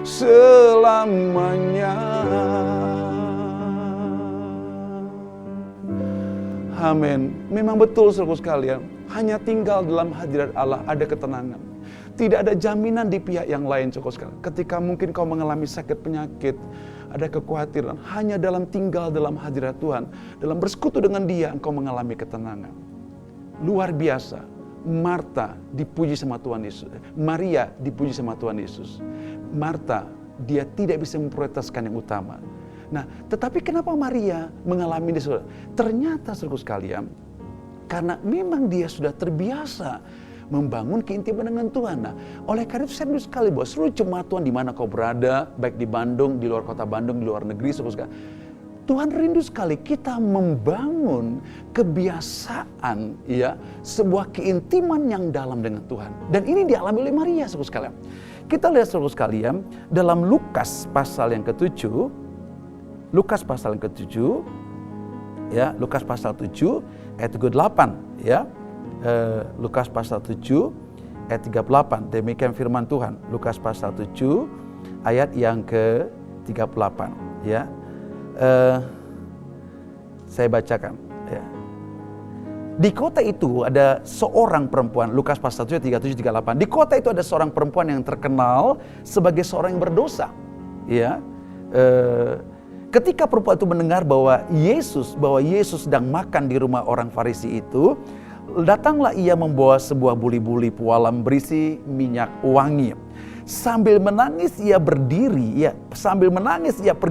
Selamanya. Amin. Memang betul saudara sekalian, hanya tinggal dalam hadirat Allah ada ketenangan. Tidak ada jaminan di pihak yang lain saudara sekalian. Ketika mungkin kau mengalami sakit penyakit, ada kekhawatiran, hanya dalam tinggal dalam hadirat Tuhan, dalam bersekutu dengan Dia engkau mengalami ketenangan. Luar biasa. Marta dipuji sama Tuhan Yesus. Maria dipuji sama Tuhan Yesus. Marta, dia tidak bisa memprioritaskan yang utama. Nah, tetapi kenapa Maria mengalami ini, saudara? Ternyata, saudara sekalian, karena memang dia sudah terbiasa membangun keintiman dengan Tuhan. Nah, oleh karena itu saya rindu sekali bahwa seluruh jemaat Tuhan di mana kau berada, baik di Bandung, di luar kota Bandung, di luar negeri, saudara sekalian, Tuhan rindu sekali kita membangun kebiasaan, ya, sebuah keintiman yang dalam dengan Tuhan. Dan ini dialami oleh Maria, saudara sekalian. Kita lihat saudara sekalian dalam Lukas pasal yang ke-7, ya, Lukas pasal 7 ayat 38, ya. Lukas pasal 7 ayat 38, demikian firman Tuhan. Lukas pasal 7 ayat yang ke-38, ya. Saya bacakan, ya. Di kota itu ada seorang perempuan, Lukas pasal 7 37-38. Di kota itu ada seorang perempuan yang terkenal sebagai seorang yang berdosa, ya. Ketika perempuan itu mendengar bahwa Yesus sedang makan di rumah orang Farisi itu, datanglah ia membawa sebuah buli-buli pualam berisi minyak wangi. Sambil menangis ia pergi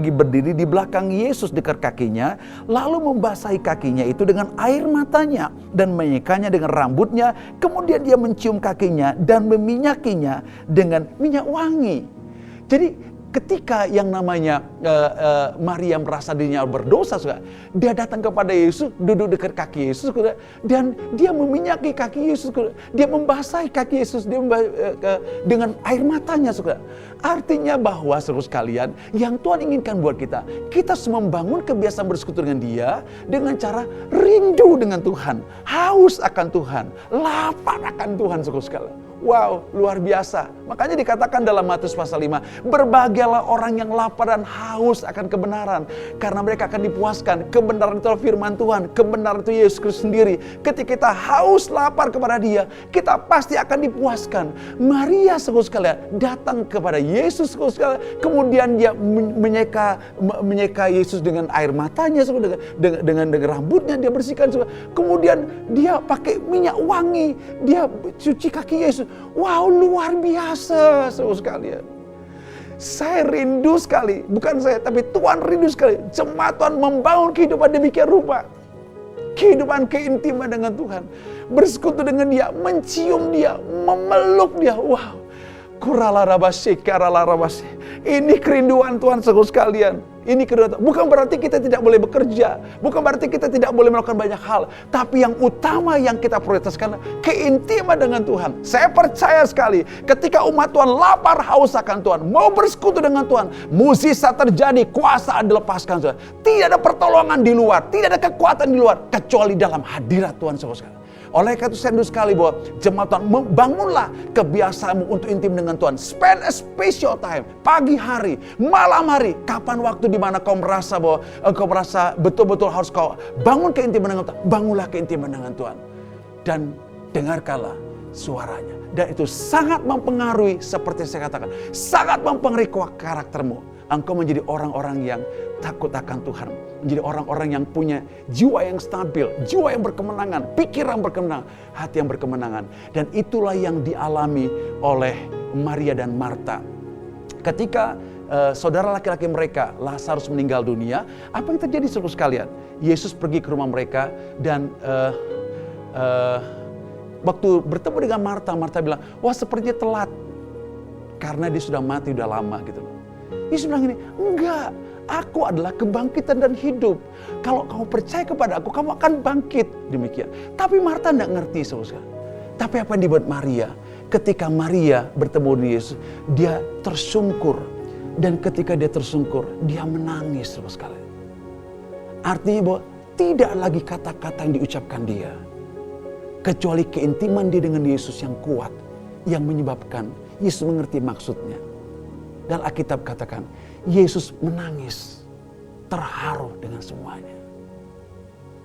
berdiri di belakang Yesus dekat kakinya, lalu membasahi kakinya itu dengan air matanya dan menyekanya dengan rambutnya. Kemudian dia mencium kakinya dan meminyakinya dengan minyak wangi. Jadi ketika yang namanya Maria merasa dirinya berdosa, dia datang kepada Yesus, duduk dekat kaki Yesus, dan dia meminyaki kaki Yesus, dia membasahi kaki Yesus dengan air matanya. Artinya bahwa saudara sekalian, yang Tuhan inginkan buat kita harus membangun kebiasaan bersekutu dengan Dia dengan cara rindu dengan Tuhan, haus akan Tuhan, lapar akan Tuhan, saudara sekalian. Wow, luar biasa. Makanya dikatakan dalam Matius pasal 5, berbahagialah orang yang lapar dan haus akan kebenaran, karena mereka akan dipuaskan. Kebenaran itu firman Tuhan, kebenaran itu Yesus Kristus sendiri. Ketika kita haus lapar kepada Dia, kita pasti akan dipuaskan. Maria, saudara sekalian, datang kepada Yesus, saudara sekalian, kemudian dia menyeka Yesus dengan air matanya, dengan rambutnya dia bersihkan, kemudian dia pakai minyak wangi, dia cuci kaki Yesus. Wow, luar biasa, saudara sekalian. Saya rindu sekali, bukan saya, tapi Tuhan rindu sekali. Jemaat Tuhan membangun kehidupan demikian rupa. Kehidupan keintiman dengan Tuhan. Bersekutu dengan Dia, mencium Dia, memeluk Dia. Wow. Ini kerinduan Tuhan, saudara sekalian. Ini kerinduan. Bukan berarti kita tidak boleh bekerja, bukan berarti kita tidak boleh melakukan banyak hal, tapi yang utama yang kita prioritaskan keintiman dengan Tuhan. Saya percaya sekali, ketika umat Tuhan lapar haus akan Tuhan, mau bersekutu dengan Tuhan, mukjizat terjadi, kuasa dilepaskan. Saudara. Tidak ada pertolongan di luar, tidak ada kekuatan di luar, kecuali dalam hadirat Tuhan, saudara sekalian. Oleh karena itu saya rindu sekali bahwa jemaat Tuhan, bangunlah kebiasaanmu untuk intim dengan Tuhan. Spend a special time, pagi hari, malam hari, kapan waktu di mana kau merasa bahwa engkau merasa betul-betul harus kau bangun keintiman dengan Tuhan. Bangunlah keintiman dengan Tuhan. Dan dengarkanlah suaranya. Dan itu sangat mempengaruhi, seperti saya katakan, sangat mempengaruhi karaktermu. Engkau menjadi orang-orang yang takut akan Tuhan. Menjadi orang-orang yang punya jiwa yang stabil, jiwa yang berkemenangan, pikiran berkemenangan, hati yang berkemenangan. Dan itulah yang dialami oleh Maria dan Marta. Ketika saudara laki-laki mereka, Lazarus, meninggal dunia, apa yang terjadi, saudara sekalian? Yesus pergi ke rumah mereka dan waktu bertemu dengan Marta, Marta bilang, wah sepertinya telat. Karena dia sudah mati, sudah lama gitu. Yesus bilang ini, enggak, aku adalah kebangkitan dan hidup. Kalau kamu percaya kepada aku, kamu akan bangkit. Demikian. Tapi Marta tidak ngerti, saudara. Tapi apa yang dibuat Maria? Ketika Maria bertemu dengan Yesus, dia tersungkur. Dan ketika dia tersungkur, dia menangis, saudara sekalian. Artinya bahwa tidak lagi kata-kata yang diucapkan dia, kecuali keintiman dia dengan Yesus yang kuat, yang menyebabkan Yesus mengerti maksudnya. Dan Alkitab katakan, Yesus menangis, terharu dengan semuanya.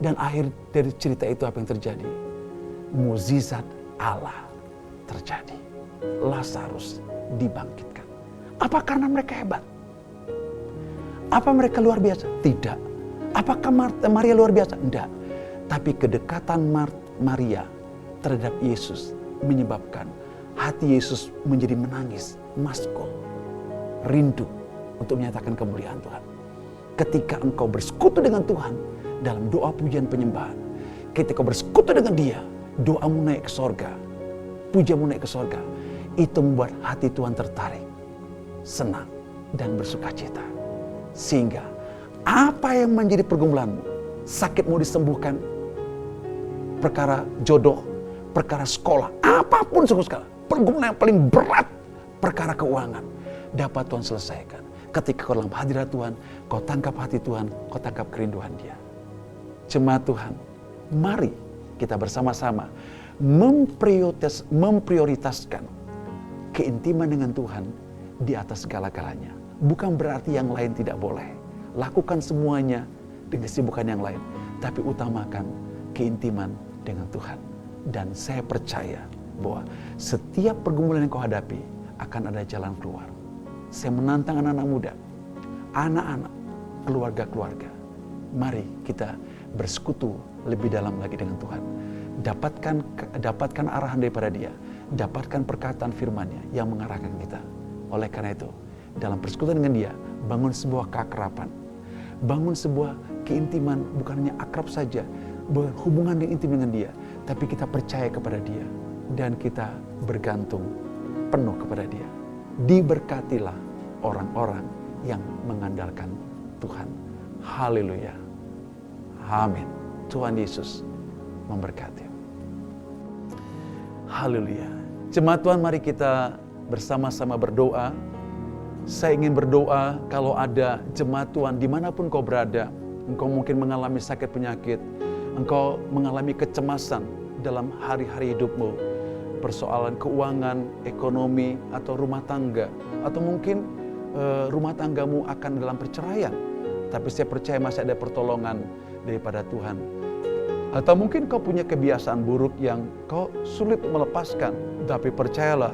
Dan akhir dari cerita itu apa yang terjadi? Mukjizat Allah terjadi. Lazarus dibangkitkan. Apa karena mereka hebat? Apa mereka luar biasa? Tidak. Apakah Maria luar biasa? Tidak. Tapi kedekatan Maria terhadap Yesus menyebabkan hati Yesus menjadi menangis, maskul, rindu untuk menyatakan kemuliaan Tuhan. Ketika engkau bersekutu dengan Tuhan dalam doa pujian penyembahan, ketika kau bersekutu dengan Dia, doamu naik ke sorga, pujianmu naik ke sorga, itu membuat hati Tuhan tertarik, senang dan bersukacita. Sehingga apa yang menjadi pergumulanmu, sakitmu disembuhkan, perkara jodoh, perkara sekolah, apapun sekali, pergumulan yang paling berat, perkara keuangan, dapat Tuhan selesaikan. Ketika kau dalam hadirat Tuhan, kau tangkap hati Tuhan, kau tangkap kerinduan Dia. Jemaat Tuhan, mari kita bersama-sama memprioritaskan keintiman dengan Tuhan di atas segala-galanya. Bukan berarti yang lain tidak boleh. Lakukan semuanya dengan kesibukan yang lain. Tapi utamakan keintiman dengan Tuhan. Dan saya percaya bahwa setiap pergumulan yang kau hadapi akan ada jalan keluar. Saya menantang anak-anak muda, anak-anak, keluarga-keluarga. Mari kita bersekutu lebih dalam lagi dengan Tuhan. Dapatkan arahan daripada Dia. Dapatkan perkataan firman-Nya yang mengarahkan kita. Oleh karena itu, dalam persekutuan dengan Dia, bangun sebuah keakraban. Bangun sebuah keintiman, bukan hanya akrab saja, berhubungan yang intim dengan Dia, tapi kita percaya kepada Dia. Dan kita bergantung penuh kepada Dia. Diberkatilah orang-orang yang mengandalkan Tuhan. Haleluya. Amin. Tuhan Yesus memberkati. Haleluya. Jemaat Tuhan, mari kita bersama-sama berdoa. Saya ingin berdoa kalau ada jemaat Tuhan dimanapun kau berada. Engkau mungkin mengalami sakit penyakit. Engkau mengalami kecemasan dalam hari-hari hidupmu. Persoalan keuangan, ekonomi, atau rumah tangga. Atau mungkin rumah tanggamu akan dalam perceraian. Tapi saya percaya masih ada pertolongan daripada Tuhan. Atau mungkin kau punya kebiasaan buruk yang kau sulit melepaskan. Tapi percayalah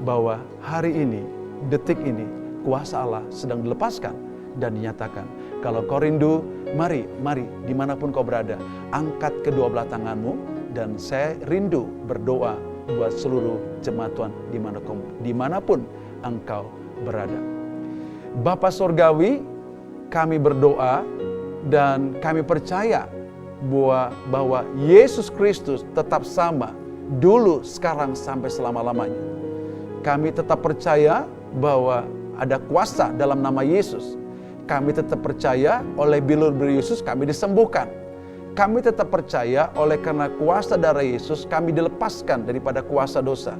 bahwa hari ini, detik ini, kuasa Allah sedang dilepaskan dan dinyatakan. Kalau kau rindu, mari dimanapun kau berada, angkat kedua belah tanganmu. Dan saya rindu berdoa buat seluruh jemaat Tuhan dimanapun engkau berada. Bapa Sorgawi, kami berdoa dan kami percaya bahwa Yesus Kristus tetap sama dulu, sekarang, sampai selama-lamanya. Kami tetap percaya bahwa ada kuasa dalam nama Yesus. Kami tetap percaya oleh bilur-bilur Yesus kami disembuhkan. Kami tetap percaya oleh karena kuasa darah Yesus kami dilepaskan daripada kuasa dosa.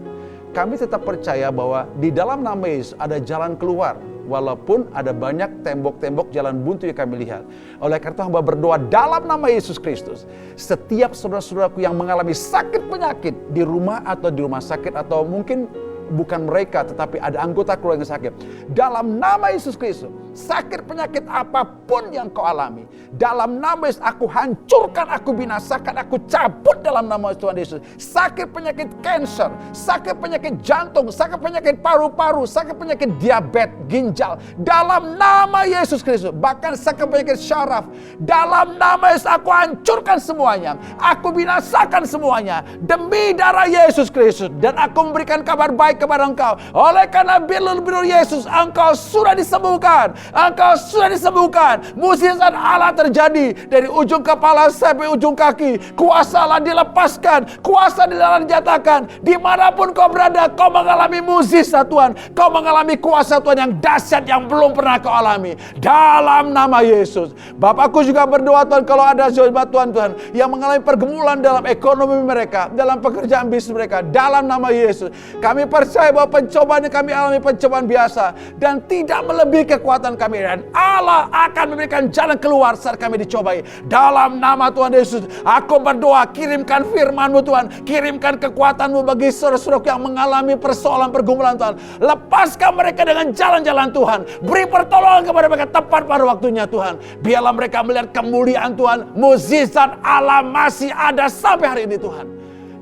Kami tetap percaya bahwa di dalam nama Yesus ada jalan keluar. Walaupun ada banyak tembok-tembok jalan buntu yang kami lihat. Oleh karena itu hamba berdoa dalam nama Yesus Kristus. Setiap saudara-saudaraku yang mengalami sakit penyakit di rumah atau di rumah sakit, atau mungkin bukan mereka tetapi ada anggota keluarga yang sakit, dalam nama Yesus Kristus, sakit penyakit apapun yang kau alami, dalam nama Yesus aku hancurkan, aku binasakan, aku cabut dalam nama Tuhan Yesus. Sakit penyakit kanker, sakit penyakit jantung, sakit penyakit paru-paru, sakit penyakit diabetes, ginjal, dalam nama Yesus Kristus. Bahkan sakit penyakit syaraf, dalam nama Yesus aku hancurkan semuanya, aku binasakan semuanya demi darah Yesus Kristus. Dan aku memberikan kabar baik kepada engkau. Oleh karena bilur-bilur Yesus engkau sudah disembuhkan. Engkau sudah disembuhkan. Mukjizat Allah terjadi dari ujung kepala sampai ujung kaki. Kuasa Allah dilepaskan, kuasa Allah dijatakan. Dimanapun kau berada, kau mengalami mukjizat Tuhan. Kau mengalami kuasa Tuhan yang dahsyat yang belum pernah kau alami. Dalam nama Yesus. Bapakku juga berdoa Tuhan, kalau ada jemaat Tuhan yang mengalami pergumulan dalam ekonomi mereka, dalam pekerjaan bisnis mereka, dalam nama Yesus, kami percaya bahwa pencobaan yang kami alami pencobaan biasa dan tidak melebihi kekuatan kami, dan Allah akan memberikan jalan keluar saat kami dicobai. Dalam nama Tuhan Yesus, aku berdoa, kirimkan firman-Mu Tuhan, kirimkan kekuatan-Mu bagi saudara-saudaraku yang mengalami persoalan pergumulan Tuhan. Lepaskan mereka dengan jalan-jalan Tuhan. Beri pertolongan kepada mereka tepat pada waktunya Tuhan. Biarlah mereka melihat kemuliaan Tuhan. Mukjizat Allah masih ada sampai hari ini Tuhan.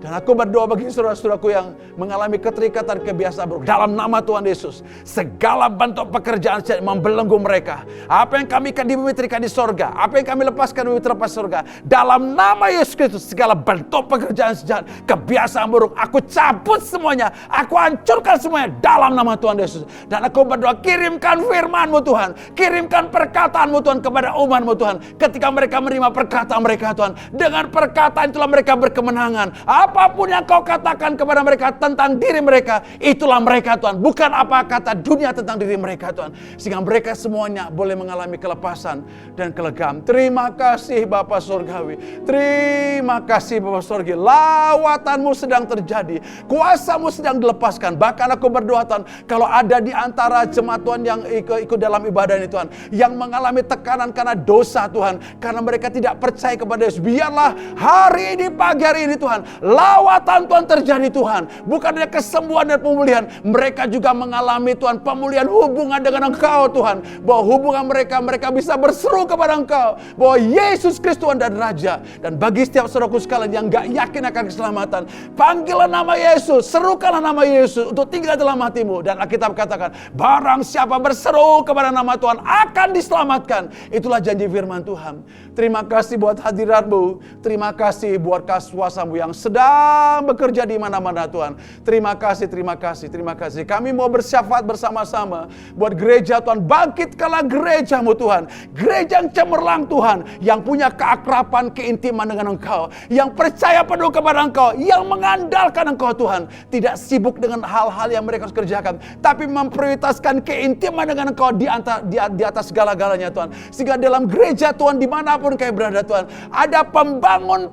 Dan aku berdoa bagi saudara-saudaraku yang mengalami keterikatan kebiasaan buruk. Dalam nama Tuhan Yesus, segala bentuk pekerjaan yang membelenggu mereka. Apa yang kami ikat di bumi terikat di sorga. Apa yang kami lepaskan di bumi terlepas sorga. Dalam nama Yesus Kristus, segala bentuk pekerjaan sejahat, kebiasaan buruk, aku cabut semuanya. Aku hancurkan semuanya dalam nama Tuhan Yesus. Dan aku berdoa, kirimkan firman-Mu Tuhan. Kirimkan perkataan-Mu Tuhan kepada umat-Mu Tuhan. Ketika mereka menerima perkataan mereka Tuhan, dengan perkataan itulah mereka berkemenangan. Apapun yang kau katakan kepada mereka tentang diri mereka, itulah mereka Tuhan. Bukan apa kata dunia tentang diri mereka Tuhan. Sehingga mereka semuanya boleh mengalami kelepasan dan kelegaan. Terima kasih Bapa Surgawi. Terima kasih Bapa Surgawi. Lawatanmu sedang terjadi. Kuasamu sedang dilepaskan. Bahkan aku berdoa Tuhan, kalau ada di antara jemaat Tuhan yang ikut dalam ibadah ini Tuhan, yang mengalami tekanan karena dosa Tuhan, karena mereka tidak percaya kepada Yesus, biarlah hari ini, pagi hari ini Tuhan, lawatan Tuhan terjadi Tuhan. Bukan hanya kesembuhan dan pemulihan, mereka juga mengalami Tuhan pemulihan hubungan dengan Engkau Tuhan. Bahwa hubungan mereka bisa berseru kepada Engkau bahwa Yesus Kristus Tuhan dan Raja. Dan bagi setiap saudaraku sekalian yang gak yakin akan keselamatan, panggillah nama Yesus, serukanlah nama Yesus untuk tinggal dalam hatimu. Dan Alkitab katakan, barang siapa berseru kepada nama Tuhan akan diselamatkan. Itulah janji firman Tuhan. Terima kasih buat hadirat-Mu. Terima kasih buat kuasa-Mu yang sedang bekerja di mana-mana Tuhan. Terima kasih, terima kasih, terima kasih. Kami mau bersyafaat bersama-sama buat gereja Tuhan. Bangkitkanlah gereja-Mu Tuhan. Gereja yang cemerlang Tuhan. Yang punya keakraban, keintiman dengan Engkau. Yang percaya penuh kepada Engkau. Yang mengandalkan Engkau Tuhan. Tidak sibuk dengan hal-hal yang mereka harus kerjakan. Tapi memprioritaskan keintiman dengan Engkau di atas segala-galanya Tuhan. Sehingga dalam gereja Tuhan dimanapun kami berada Tuhan, ada pembangun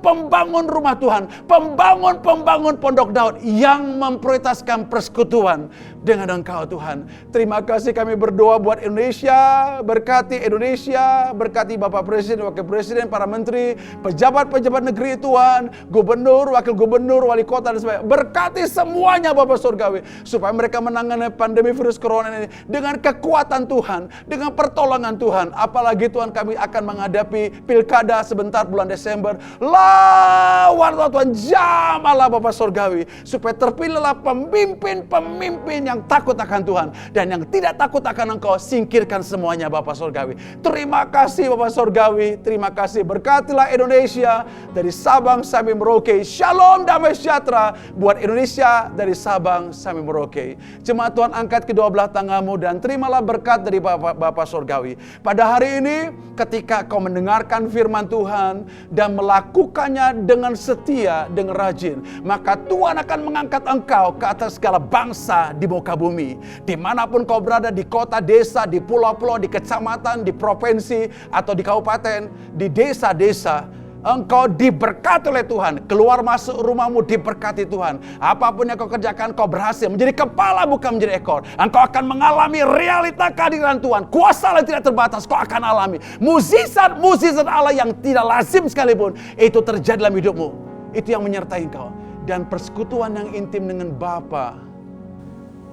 rumah Tuhan. Pembangun pondok Daud yang memprioritaskan persekutuan dengan Engkau Tuhan. Terima kasih kami berdoa buat Indonesia. Berkati Indonesia. Berkati Bapak Presiden, Wakil Presiden, para menteri, pejabat-pejabat negeri Tuhan, gubernur, wakil gubernur, wali kota dan sebagainya. Berkati semuanya Bapak Surgawi. Supaya mereka menangani pandemi virus corona ini dengan kekuatan Tuhan. Dengan pertolongan Tuhan. Apalagi Tuhan kami akan menghadapi pilkada sebentar bulan Desember. Lawan Tuhan, jamalah Bapak Surgawi. Supaya terpilihlah pemimpin-pemimpin yang takut akan Tuhan. Dan yang tidak takut akan Engkau, singkirkan semuanya Bapak Surgawi. Terima kasih Bapak Surgawi. Terima kasih. Berkatilah Indonesia dari Sabang sampai Merauke. Shalom, damai sejahtera buat Indonesia dari Sabang sampai Merauke. Jemaat Tuhan, angkat kedua belah tanganmu dan terimalah berkat dari Bapak Surgawi. Pada hari ini, ketika kau mendengarkan firman Tuhan dan melakukannya dengan setia, dengan rajin, maka Tuhan akan mengangkat engkau ke atas segala bangsa di muka bumi. Dimanapun kau berada, di kota, desa, di pulau-pulau, di kecamatan, di provinsi, atau di kabupaten, di desa-desa, engkau diberkati oleh Tuhan. Keluar masuk rumahmu diberkati Tuhan. Apapun yang kau kerjakan, kau berhasil menjadi kepala bukan menjadi ekor. Engkau akan mengalami realita kehadiran Tuhan. Kuasa Allah tidak terbatas, kau akan alami. Mukjizat Allah yang tidak lazim sekalipun, itu terjadi dalam hidupmu. Itu yang menyertai engkau. Dan persekutuan yang intim dengan Bapa,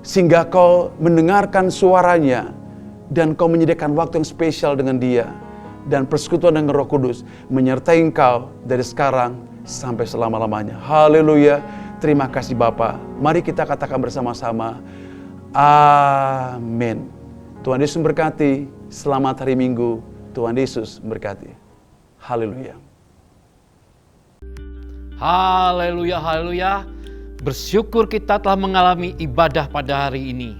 sehingga kau mendengarkan suaranya dan kau menyediakan waktu yang spesial dengan Dia. Dan persekutuan dengan Roh Kudus menyertai engkau dari sekarang sampai selama-lamanya. Haleluya. Terima kasih Bapa. Mari kita katakan bersama-sama, amin. Tuhan Yesus memberkati. Selamat hari Minggu. Tuhan Yesus memberkati. Haleluya. Haleluya, haleluya. Bersyukur kita telah mengalami ibadah pada hari ini.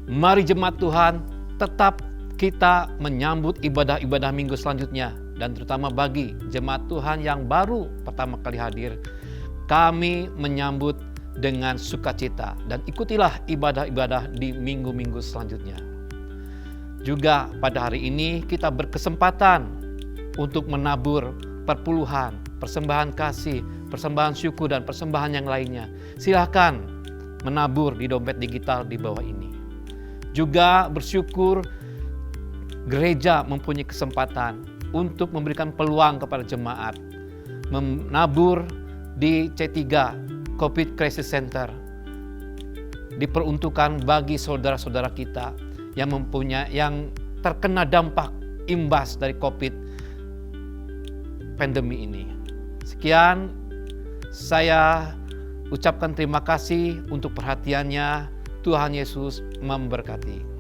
Mari jemaat Tuhan tetap kita menyambut ibadah-ibadah minggu selanjutnya, dan terutama bagi jemaat Tuhan yang baru pertama kali hadir, kami menyambut dengan sukacita dan ikutilah ibadah-ibadah di minggu-minggu selanjutnya. Juga pada hari ini kita berkesempatan untuk menabur perpuluhan, persembahan kasih, persembahan syukur, dan persembahan yang lainnya. Silakan menabur di dompet digital di bawah ini. Juga bersyukur gereja mempunyai kesempatan untuk memberikan peluang kepada jemaat menabur di C3 COVID Crisis Center, diperuntukkan bagi saudara-saudara kita yang terkena dampak imbas dari COVID pandemi ini. Sekian, saya ucapkan terima kasih untuk perhatiannya. Tuhan Yesus memberkati.